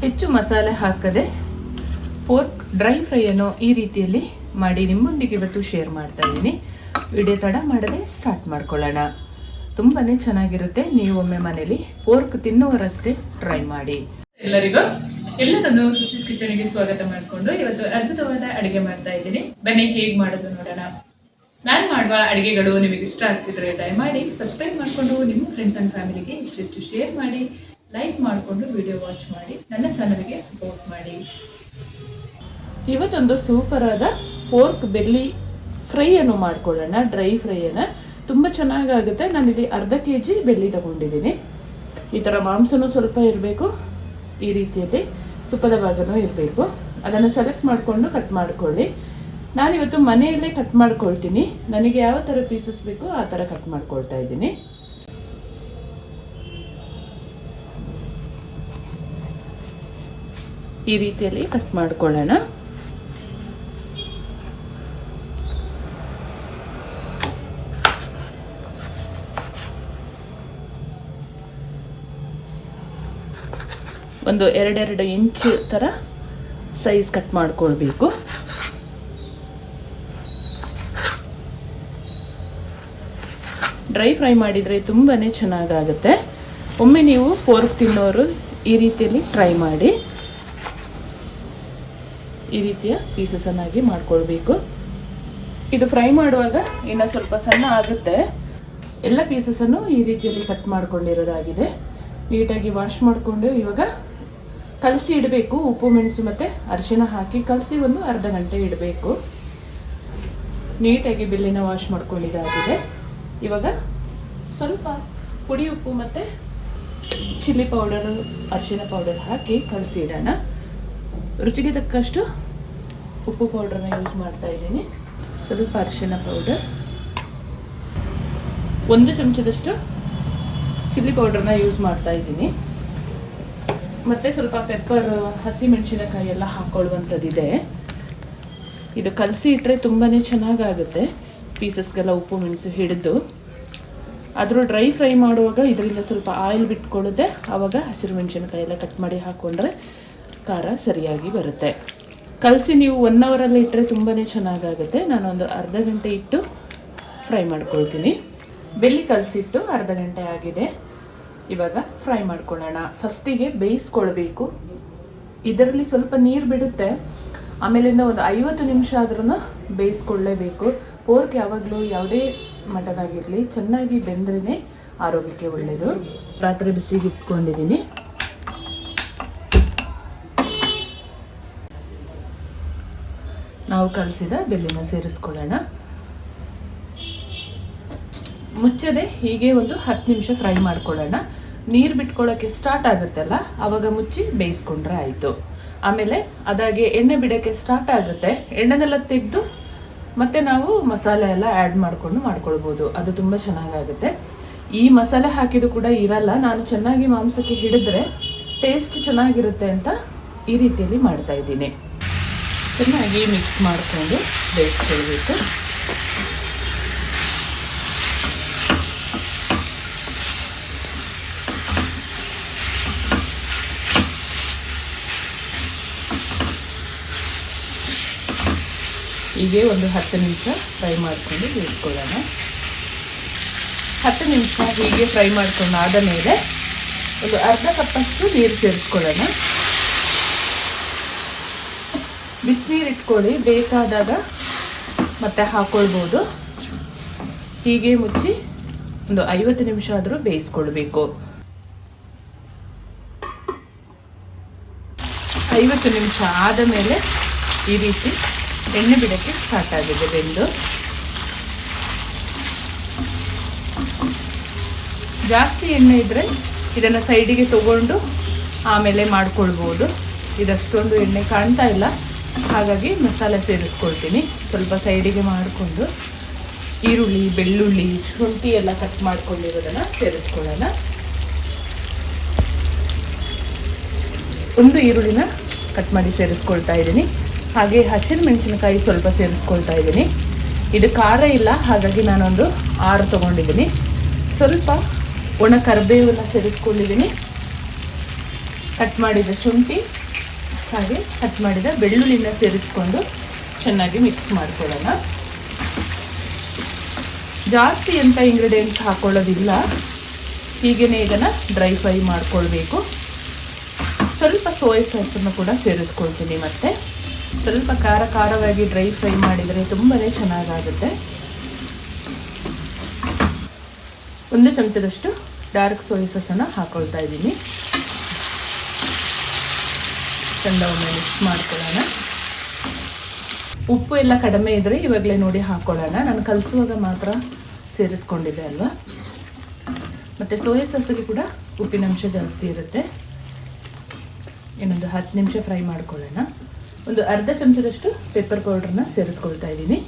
ಹೆಚ್ಚು ಮಸಾಲೆ ಹಾಕದೆ ಪೋರ್ಕ್ ಡ್ರೈ ಫ್ರೈಯನ್ನು ಈ ರೀತಿಯಲ್ಲಿ ಮಾಡಿ ನಿಮ್ಮೊಂದಿಗೆ ಇವತ್ತು ಶೇರ್ ಮಾಡ್ತಾ ಇದ್ದೀನಿ. ವಿಡಿಯೋ ತಡ ಮಾಡದೆ ಸ್ಟಾರ್ಟ್ ಮಾಡ್ಕೊಳ್ಳೋಣ. ತುಂಬಾ ಚೆನ್ನಾಗಿರುತ್ತೆ. ನೀವು ಒಮ್ಮೆ ಮನೇಲಿ ಪೋರ್ಕ್ ತಿನ್ನುವರಷ್ಟೇ ಟ್ರೈ ಮಾಡಿ. ಎಲ್ಲರನ್ನು ಸುಸಿಸ್ ಕಿಚನ್ಗೆ ಸ್ವಾಗತ ಮಾಡಿಕೊಂಡು ಇವತ್ತು ಅದ್ಭುತವಾದ ಅಡುಗೆ ಮಾಡ್ತಾ ಇದ್ದೀನಿ. ಬನ್ನಿ ಹೇಗೆ ಮಾಡೋದು ನೋಡೋಣ. ನಾನು ಮಾಡುವ ಅಡುಗೆಗಳು ನಿಮಗೆ ಇಷ್ಟ ಆಗ್ತಿದ್ರೆ ದಯಮಾಡಿ ಸಬ್ಸ್ಕ್ರೈಬ್ ಮಾಡಿಕೊಂಡು ನಿಮ್ಮ ಫ್ರೆಂಡ್ಸ್ ಆ್ಯಂಡ್ ಫ್ಯಾಮಿಲಿಗೆ ಹೆಚ್ಚು ಶೇರ್ ಮಾಡಿ, ಲೈಕ್ ಮಾಡಿಕೊಂಡು ವಿಡಿಯೋ ವಾಚ್ ಮಾಡಿ, ನನ್ನ ಚಾನಲ್ಗೆ ಸಪೋರ್ಟ್ ಮಾಡಿ. ಇವತ್ತೊಂದು ಸೂಪರ್ ಆದ ಪೋರ್ಕ್ ಬೆಲ್ಲಿ ಫ್ರೈಯನ್ನು ಮಾಡ್ಕೊಳ್ಳೋಣ. ಡ್ರೈ ಫ್ರೈಯನ್ನು ತುಂಬ ಚೆನ್ನಾಗಾಗುತ್ತೆ. ನಾನಿಲ್ಲಿ ಅರ್ಧ kg ಬೆಲ್ಲಿ ತಗೊಂಡಿದ್ದೀನಿ. ಈ ಥರ ಮಾಂಸನೂ ಸ್ವಲ್ಪ ಇರಬೇಕು, ಈ ರೀತಿಯಲ್ಲಿ ತುಪ್ಪದ ಭಾಗನೂ ಇರಬೇಕು. ಅದನ್ನು ಸೆಲೆಕ್ಟ್ ಮಾಡಿಕೊಂಡು ಕಟ್ ಮಾಡ್ಕೊಳ್ಳಿ. ನಾನಿವತ್ತು ಮನೆಯಲ್ಲೇ ಕಟ್ ಮಾಡ್ಕೊಳ್ತೀನಿ. ನನಗೆ ಯಾವ ಥರ ಪೀಸಸ್ ಬೇಕು ಆ ಥರ ಕಟ್ ಮಾಡ್ಕೊಳ್ತಾ ಇದ್ದೀನಿ. ಈ ರೀತಿಯಲ್ಲಿ ಕಟ್ ಮಾಡ್ಕೊಳ್ಳೋಣ. ಒಂದು 2 ಇಂಚ್ ಥರ ಸೈಜ್ ಕಟ್ ಮಾಡ್ಕೊಳ್ಬೇಕು. ಡ್ರೈ ಫ್ರೈ ಮಾಡಿದರೆ ತುಂಬಾ ಚೆನ್ನಾಗಾಗುತ್ತೆ. ಒಮ್ಮೆ ನೀವು ಪೋರ್ಕ್ ತಿನ್ನೋರು ಈ ರೀತಿಯಲ್ಲಿ ಟ್ರೈ ಮಾಡಿ. ಈ ರೀತಿಯ ಪೀಸಸನ್ನಾಗಿ ಮಾಡ್ಕೊಳ್ಬೇಕು. ಇದು ಫ್ರೈ ಮಾಡುವಾಗ ಇನ್ನು ಸ್ವಲ್ಪ ಸಣ್ಣ ಆಗುತ್ತೆ. ಎಲ್ಲ ಪೀಸಸನ್ನು ಈ ರೀತಿಯಲ್ಲಿ ಕಟ್ ಮಾಡ್ಕೊಂಡಿರೋದಾಗಿದೆ. ನೀಟಾಗಿ ವಾಶ್ ಮಾಡಿಕೊಂಡು ಇವಾಗ ಕಲಸಿ ಇಡಬೇಕು. ಉಪ್ಪು ಮೆಣಸು ಮತ್ತು ಅರಿಶಿನ ಹಾಕಿ ಕಲಸಿ ಒಂದು ಅರ್ಧ ಗಂಟೆ ಇಡಬೇಕು. ನೀಟಾಗಿ ಬೆಲ್ಲಿನ ವಾಶ್ ಮಾಡ್ಕೊಂಡಿದ್ದಾಗಿದೆ. ಇವಾಗ ಸ್ವಲ್ಪ ಪುಡಿ ಉಪ್ಪು ಮತ್ತು ಚಿಲ್ಲಿ ಪೌಡರು, ಅರಿಶಿನ ಪೌಡರ್ ಹಾಕಿ ಕಲಸಿ ಇಡೋಣ. ರುಚಿಗೆ ತಕ್ಕಷ್ಟು ಉಪ್ಪು ಪೌಡ್ರನ್ನ ಯೂಸ್ ಮಾಡ್ತಾ ಇದ್ದೀನಿ. ಸ್ವಲ್ಪ ಅರಿಶಿನ ಪೌಡರ್, 1 ಚಮಚದಷ್ಟು ಚಿಲ್ಲಿ ಪೌಡ್ರನ್ನ ಯೂಸ್ ಮಾಡ್ತಾ ಇದ್ದೀನಿ. ಮತ್ತು ಸ್ವಲ್ಪ ಪೆಪ್ಪರ್, ಹಸಿಮೆಣಸಿನಕಾಯಿ ಎಲ್ಲ ಹಾಕೊಳ್ಳುವಂಥದ್ದಿದೆ. ಇದು ಕಲಸಿ ಇಟ್ಟರೆ ತುಂಬಾ ಚೆನ್ನಾಗಾಗುತ್ತೆ. ಪೀಸಸ್ಗೆಲ್ಲ ಉಪ್ಪು ಮೆಣಸು ಹಿಡಿದು. ಆದರೂ ಡ್ರೈ ಫ್ರೈ ಮಾಡುವಾಗ ಇದರಿಂದ ಸ್ವಲ್ಪ ಆಯಿಲ್ ಬಿಟ್ಕೊಳ್ಳುತ್ತೆ. ಆವಾಗ ಹಸಿರು ಮೆಣಸಿನಕಾಯಿ ಎಲ್ಲ ಕಟ್ ಮಾಡಿ ಹಾಕ್ಕೊಂಡ್ರೆ ಖಾರ ಸರಿಯಾಗಿ ಬರುತ್ತೆ. ಕಲಸಿ ನೀವು 1 ಅವರಲ್ಲಿ ಇಟ್ಟರೆ ತುಂಬಾ ಚೆನ್ನಾಗಾಗುತ್ತೆ. ನಾನೊಂದು ಅರ್ಧ ಗಂಟೆ ಇಟ್ಟು ಫ್ರೈ ಮಾಡ್ಕೊಳ್ತೀನಿ. ಬೆಲ್ಲಿ ಕಲಸಿಟ್ಟು ಅರ್ಧ ಗಂಟೆ ಆಗಿದೆ. ಇವಾಗ ಫ್ರೈ ಮಾಡ್ಕೊಳ್ಳೋಣ. ಫಸ್ಟಿಗೆ ಬೇಯಿಸ್ಕೊಳ್ಬೇಕು. ಇದರಲ್ಲಿ ಸ್ವಲ್ಪ ನೀರು ಬಿಡುತ್ತೆ. ಆಮೇಲಿಂದ ಒಂದು 50 ನಿಮಿಷ ಆದ್ರೂ ಬೇಯಿಸ್ಕೊಳ್ಳೇಬೇಕು. ಪೋರ್ಕ್ ಯಾವಾಗಲೂ ಯಾವುದೇ ಮಟನ್ ಆಗಿರಲಿ ಚೆನ್ನಾಗಿ ಬೆಂದ್ರೇ ಆರೋಗ್ಯಕ್ಕೆ ಒಳ್ಳೆಯದು. ರಾತ್ರಿ ಬಿಸಿಗೆ ಇಟ್ಕೊಂಡಿದ್ದೀನಿ. ನಾವು ಕಲಸಿದ ಬೆಲ್ಲಿನ ಸೇರಿಸ್ಕೊಳ್ಳೋಣ. ಮುಚ್ಚದೆ ಹೀಗೆ ಒಂದು 10 ನಿಮಿಷ ಫ್ರೈ ಮಾಡ್ಕೊಳ್ಳೋಣ. ನೀರು ಬಿಟ್ಕೊಳ್ಳೋಕ್ಕೆ ಸ್ಟಾರ್ಟ್ ಆಗುತ್ತಲ್ಲ ಆವಾಗ ಮುಚ್ಚಿ ಬೇಯಿಸ್ಕೊಂಡ್ರೆ ಆಯಿತು. ಆಮೇಲೆ ಅದಾಗೆ ಎಣ್ಣೆ ಬಿಡೋಕ್ಕೆ ಸ್ಟಾರ್ಟ್ ಆಗುತ್ತೆ. ಎಣ್ಣೆನೆಲ್ಲ ತೆಗೆದು ಮತ್ತೆ ನಾವು ಮಸಾಲೆ ಎಲ್ಲ ಆ್ಯಡ್ ಮಾಡ್ಕೊಳ್ಬೋದು. ಅದು ತುಂಬ ಚೆನ್ನಾಗಾಗುತ್ತೆ. ಈ ಮಸಾಲೆ ಹಾಕಿದ್ದು ಕೂಡ ಇರಲ್ಲ. ನಾನು ಚೆನ್ನಾಗಿ ಮಾಂಸಕ್ಕೆ ಹಿಡಿದ್ರೆ ಟೇಸ್ಟ್ ಚೆನ್ನಾಗಿರುತ್ತೆ ಅಂತ ಈ ರೀತಿಯಲ್ಲಿ ಮಾಡ್ತಾ ಇದ್ದೀನಿ. ಚೆನ್ನಾಗಿ ಮಿಕ್ಸ್ ಮಾಡಿಕೊಂಡು ಬೇಯಿಸ್ಕೊಳ್ಬೇಕು. ಹೀಗೆ ಒಂದು 10 ನಿಮಿಷ ಫ್ರೈ ಮಾಡಿಕೊಂಡು ಬೇಯಿಸ್ಕೊಳ್ಳೋಣ. 10 ನಿಮಿಷ ಹೀಗೆ ಫ್ರೈ ಮಾಡ್ಕೊಂಡು ಆದ ಮೇಲೆ ಒಂದು ಅರ್ಧ ಕಪ್ಪಷ್ಟು ನೀರು ಸೇರಿಸ್ಕೊಳ್ಳೋಣ. ಬಿಸಿನೀರು ಇಟ್ಕೊಳ್ಳಿ. ಬೇಕಾದಾಗ ಮತ್ತೆ ಹಾಕ್ಕೊಳ್ಬೋದು. ಹೀಗೆ ಮುಚ್ಚಿ ಒಂದು 50 ನಿಮಿಷ ಆದರೂ ಬೇಯಿಸ್ಕೊಳ್ಬೇಕು. 50 ನಿಮಿಷ ಆದ ಮೇಲೆ ಈ ರೀತಿ ಎಣ್ಣೆ ಬಿಡೋಕ್ಕೆ ಸ್ಟಾರ್ಟ್ ಆಗಿದೆ ಬೆಂದು. ಜಾಸ್ತಿ ಎಣ್ಣೆ ಇದ್ದರೆ ಇದನ್ನು ಸೈಡಿಗೆ ತಗೊಂಡು ಆಮೇಲೆ ಮಾಡ್ಕೊಳ್ಬೋದು. ಇದಷ್ಟೊಂದು ಎಣ್ಣೆ ಕಾಣ್ತಾ ಇಲ್ಲ, ಹಾಗಾಗಿ ಮಸಾಲೆ ಸೇರಿಸ್ಕೊಳ್ತೀನಿ. ಸ್ವಲ್ಪ ಸೈಡಿಗೆ ಮಾಡಿಕೊಂಡು ಈರುಳ್ಳಿ, ಬೆಳ್ಳುಳ್ಳಿ, ಶುಂಠಿ ಎಲ್ಲ ಕಟ್ ಮಾಡ್ಕೊಂಡಿರೋದನ್ನು ಸೇರಿಸ್ಕೊಳ್ಳೋಣ. ಒಂದು ಈರುಳ್ಳಿನ ಕಟ್ ಮಾಡಿ ಸೇರಿಸ್ಕೊಳ್ತಾ ಇದ್ದೀನಿ. ಹಾಗೆ ಹಸಿರು ಮೆಣಸಿನಕಾಯಿ ಸ್ವಲ್ಪ ಸೇರಿಸ್ಕೊಳ್ತಾ ಇದ್ದೀನಿ. ಇದು ಖಾರ ಇಲ್ಲ, ಹಾಗಾಗಿ ನಾನೊಂದು 6 ತೊಗೊಂಡಿದ್ದೀನಿ. ಸ್ವಲ್ಪ ಒಣ ಕರಿಬೇವನ್ನು ಸೇರಿಸ್ಕೊಂಡಿದ್ದೀನಿ. ಕಟ್ ಮಾಡಿದ ಶುಂಠಿ ಹಾಗೆ ಕಟ್ ಮಾಡಿದ ಬೆಳ್ಳುಳ್ಳಿನ ಸೇರಿಸ್ಕೊಂಡು ಚೆನ್ನಾಗಿ ಮಿಕ್ಸ್ ಮಾಡ್ಕೊಳ್ಳೋಣ. ಜಾಸ್ತಿ ಎಂಥ ಇಂಗ್ರೀಡಿಯೆಂಟ್ಸ್ ಹಾಕೊಳ್ಳೋದಿಲ್ಲ, ಹೀಗೇ ಇದನ್ನು ಡ್ರೈ ಫ್ರೈ ಮಾಡ್ಕೊಳ್ಬೇಕು. ಸ್ವಲ್ಪ ಸೋಯಾ ಸಾಸನ್ನು ಕೂಡ ಸೇರಿಸ್ಕೊಳ್ತೀನಿ. ಮತ್ತು ಸ್ವಲ್ಪ ಖಾರವಾಗಿ ಡ್ರೈ ಫ್ರೈ ಮಾಡಿದರೆ ತುಂಬಾ ಚೆನ್ನಾಗಾಗುತ್ತೆ. 1 ಚಮಚದಷ್ಟು ಡಾರ್ಕ್ ಸೋಯಾ ಸಾಸನ್ನು ಹಾಕೊಳ್ತಾ ಇದ್ದೀನಿ. ಚೆಂದೊಮ್ಮೆ ಮಿಕ್ಸ್ ಮಾಡ್ಕೊಳ್ಳೋಣ. ಉಪ್ಪು ಎಲ್ಲ ಕಡಿಮೆ ಇದ್ದರೆ ಇವಾಗಲೇ ನೋಡಿ ಹಾಕ್ಕೊಳ್ಳೋಣ. ನಾನು ಕಲಿಸುವಾಗ ಮಾತ್ರ ಸೇರಿಸ್ಕೊಂಡಿದ್ದೆ ಅಲ್ವಾ. ಮತ್ತು ಸೋಯಾ ಸಾಸಿಗೆ ಕೂಡ ಉಪ್ಪಿನಂಶ ಜಾಸ್ತಿ ಇರುತ್ತೆ. ಇನ್ನೊಂದು 10 ನಿಮಿಷ ಫ್ರೈ ಮಾಡ್ಕೊಳ್ಳೋಣ. ಒಂದು ಅರ್ಧ ಚಮಚದಷ್ಟು ಪೆಪ್ಪರ್ ಪೌಡ್ರನ್ನ ಸೇರಿಸ್ಕೊಳ್ತಾ ಇದ್ದೀನಿ.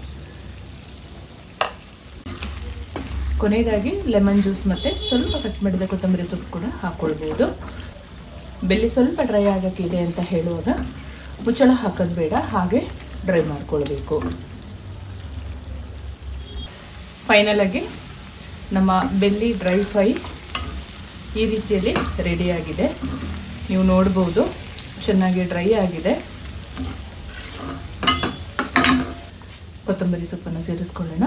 ಕೊನೆಯದಾಗಿ ಲೆಮನ್ ಜ್ಯೂಸ್ ಮತ್ತು ಸ್ವಲ್ಪ ಕಟ್ ಮಾಡಿದ ಕೊತ್ತಂಬರಿ ಸೊಪ್ಪು ಕೂಡ ಹಾಕ್ಕೊಳ್ಬೋದು. ಬೆಲ್ಲಿ ಸ್ವಲ್ಪ ಡ್ರೈ ಆಗೋಕ್ಕಿದೆ ಅಂತ ಹೇಳುವಾಗ ಮುಚ್ಚಳ ಹಾಕೋದು ಬೇಡ, ಹಾಗೆ ಡ್ರೈ ಮಾಡ್ಕೊಳ್ಬೇಕು. ಫೈನಲಾಗಿ ನಮ್ಮ ಬೆಲ್ಲಿ ಡ್ರೈ ಫ್ರೈ ಈ ರೀತಿಯಲ್ಲಿ ರೆಡಿಯಾಗಿದೆ. ನೀವು ನೋಡ್ಬೋದು ಚೆನ್ನಾಗಿ ಡ್ರೈ ಆಗಿದೆ. ಕೊತ್ತಂಬರಿ ಸೊಪ್ಪನ್ನು ಸೇರಿಸ್ಕೊಳ್ಳೋಣ.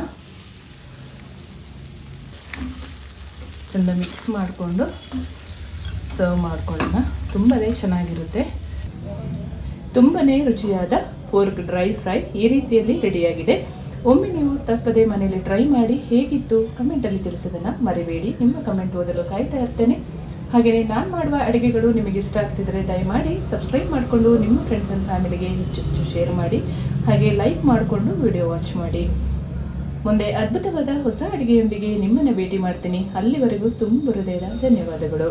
ಚೆಂದ ಮಿಕ್ಸ್ ಮಾಡಿಕೊಂಡು ಸರ್ವ್ ಮಾಡ್ಕೊಳ್ಳೋಣ. ತುಂಬಾ ಚೆನ್ನಾಗಿರುತ್ತೆ. ತುಂಬಾ ರುಚಿಯಾದ ಪೋರ್ಕ್ ಡ್ರೈ ಫ್ರೈ ಈ ರೀತಿಯಲ್ಲಿ ರೆಡಿಯಾಗಿದೆ. ಒಮ್ಮೆ ನೀವು ತಪ್ಪದೆ ಮನೆಯಲ್ಲಿ ಟ್ರೈ ಮಾಡಿ ಹೇಗಿತ್ತು ಕಮೆಂಟಲ್ಲಿ ತಿಳಿಸೋದನ್ನು ಮರಿಬೇಡಿ. ನಿಮ್ಮ ಕಮೆಂಟ್ ಓದಲು ಕಾಯ್ತಾ ಇರ್ತೇನೆ. ಹಾಗೆಯೇ ನಾನು ಮಾಡುವ ಅಡುಗೆಗಳು ನಿಮಗೆ ಇಷ್ಟ ಆಗ್ತಿದ್ರೆ ದಯಮಾಡಿ ಸಬ್ಸ್ಕ್ರೈಬ್ ಮಾಡಿಕೊಂಡು ನಿಮ್ಮ ಫ್ರೆಂಡ್ಸ್ ಆ್ಯಂಡ್ ಫ್ಯಾಮಿಲಿಗೆ ಹೆಚ್ಚು ಶೇರ್ ಮಾಡಿ. ಹಾಗೆ ಲೈಕ್ ಮಾಡಿಕೊಂಡು ವಿಡಿಯೋ ವಾಚ್ ಮಾಡಿ. ಮುಂದೆ ಅದ್ಭುತವಾದ ಹೊಸ ಅಡುಗೆಯೊಂದಿಗೆ ನಿಮ್ಮನ್ನು ಭೇಟಿ ಮಾಡ್ತೀನಿ. ಅಲ್ಲಿವರೆಗೂ ತುಂಬ ಹೃದಯದ ಧನ್ಯವಾದಗಳು.